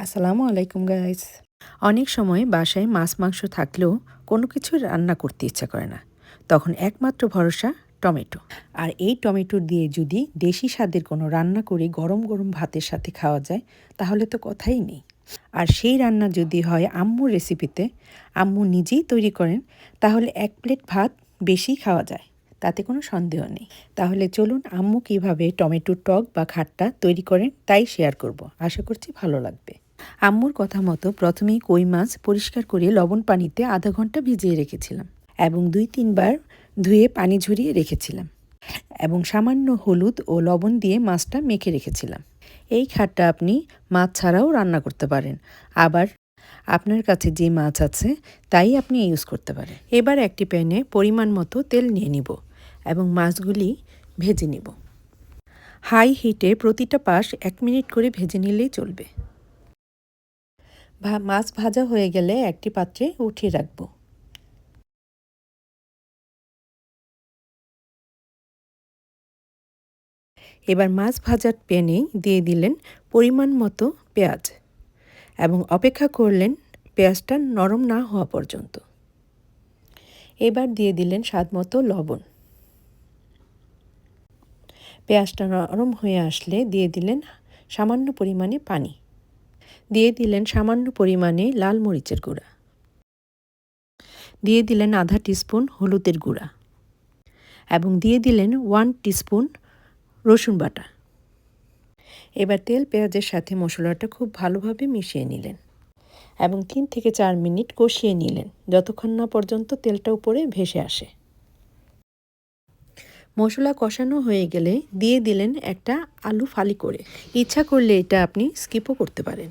আসসালামু আলাইকুম গাইস। অনেক সময় বাসায় মাছ মাংস থাকলেও কোনো কিছু রান্না করতে ইচ্ছা করে না। তখন একমাত্র ভরসা টমেটো। আর এই টমেটো দিয়ে যদি দেশি স্বাদের কোনো রান্না করে গরম গরম ভাতের সাথে খাওয়া যায় তাহলে তো কথাই নেই। আর সেই রান্না যদি হয় আম্মুর রেসিপিতে, আম্মু নিজেই তৈরি করেন, তাহলে এক প্লেট ভাত বেশি খাওয়া যায়, তাতে কোনো সন্দেহ নেই। তাহলে চলুন আম্মু কীভাবে টমেটোর টক বা খাট্টা তৈরি করেন তাই শেয়ার করব। আশা করছি ভালো লাগবে। আম্মুর কথা মতো প্রথমেই কই মাছ পরিষ্কার করে লবণ পানিতে আধা ঘন্টা ভিজিয়ে রেখেছিলাম এবং 2-3 বার ধুয়ে পানি ঝরিয়ে রেখেছিলাম এবং সামান্য হলুদ ও লবণ দিয়ে মাছটা মেখে রেখেছিলাম। এই খাটটা আপনি মাছ ছাড়াও রান্না করতে পারেন, আবার আপনার কাছে যে মাছ আছে তাই আপনি ইউজ করতে পারেন। এবার একটি প্যানে পরিমাণ মতো তেল নিয়ে নিব এবং মাছগুলি ভেজে নিব। হাই হিটে প্রতিটা পাশ 1 মিনিট করে ভেজে নিলেই চলবে। মাছ ভাজা হয়ে গেলে একটি পাত্রে উঠিয়ে রাখব। এবার মাছ ভাজার প্যানে দিয়ে দিলেন পরিমাণ মতো পেঁয়াজ এবং অপেক্ষা করলেন পেঁয়াজটা নরম না হওয়া পর্যন্ত। এবার দিয়ে দিলেন স্বাদমতো লবণ। পেঁয়াজটা নরম হয়ে আসলে দিয়ে দিলেন সামান্য পরিমাণে পানি। দিয়ে দিলেন সামান্য পরিমাণে লাল মরিচের গুঁড়া। দিয়ে দিলেন আধা টিস্পুন হলুদের গুঁড়া এবং দিয়ে দিলেন 1 টিস্পুন রসুন বাটা। এবার তেল পেঁয়াজের সাথে মশলাটা খুব ভালোভাবে মিশিয়ে নিলেন এবং 3 থেকে 4 মিনিট কষিয়ে নিলেন যতক্ষণ না পর্যন্ত তেলটা উপরে ভেসে আসে। মশলা কষানো হয়ে গেলে দিয়ে দিলেন একটা আলু ফালি করে। ইচ্ছা করলে এটা আপনি স্কিপও করতে পারেন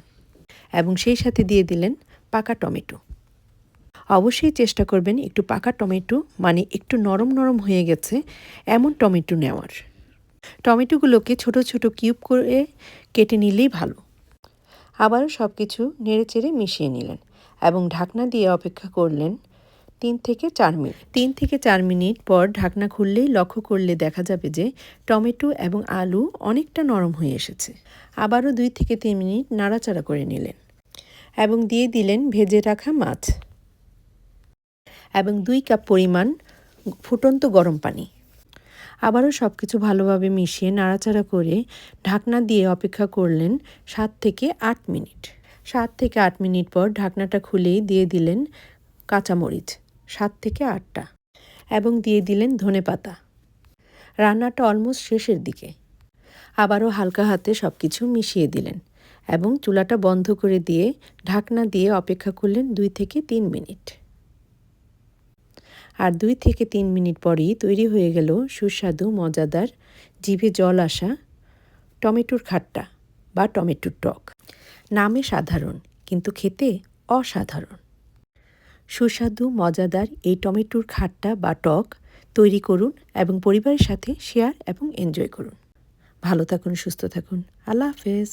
এবং সেই সাথে দিয়ে দিলেন পাকা টমেটো। অবশ্যই চেষ্টা করবেন একটু পাকা টমেটো মানে একটু নরম নরম হয়ে গেছে এমন টমেটো নেওয়ার। টমেটোগুলোকে ছোট ছোট কিউব করে কেটে নিলেই ভালো। আবারও সব কিছু নেড়েচেড়ে মিশিয়ে নিলেন এবং ঢাকনা দিয়ে অপেক্ষা করলেন 3 থেকে 4 মিনিট। 3 থেকে 4 মিনিট পর ঢাকনা খুললেই লক্ষ্য করলে দেখা যাবে যে টমেটো এবং আলু অনেকটা নরম হয়ে এসেছে। আবারও 2 থেকে 3 মিনিট নাড়াচাড়া করে নিলেন এবং দিয়ে দিলেন ভেজে রাখা মাছ এবং 2 কাপ পরিমাণ ফুটন্ত গরম পানি। আবারও সব কিছু ভালোভাবে মিশিয়ে নাড়াচাড়া করে ঢাকনা দিয়ে অপেক্ষা করলেন 7 থেকে 8 মিনিট। 7 থেকে 8 মিনিট পর ঢাকনাটা খুলেই দিয়ে দিলেন কাঁচামরিচ 7 থেকে 8টা এবং দিয়ে দিলেন ধনেপাতা। রান্নাটা অলমোস্ট শেষের দিকে। আবারও হালকা হাতে সব কিছু মিশিয়ে দিলেন এবং চুলাটা বন্ধ করে দিয়ে ঢাকনা দিয়ে অপেক্ষা করলেন 2 থেকে 3 মিনিট। আর 2 থেকে 3 মিনিট পরেই তৈরি হয়ে গেল সুস্বাদু মজাদার জিভে জল আসা টমেটোর খাট্টা বা টমেটোর টক। নামে সাধারণ কিন্তু খেতে অসাধারণ। সুস্বাদু মজাদার এই টমেটোর খাট্টা বা টক তৈরি করুন এবং পরিবারের সাথে শেয়ার এবং এনজয় করুন। ভালো থাকুন, সুস্থ থাকুন। আল্লাহ হাফেজ।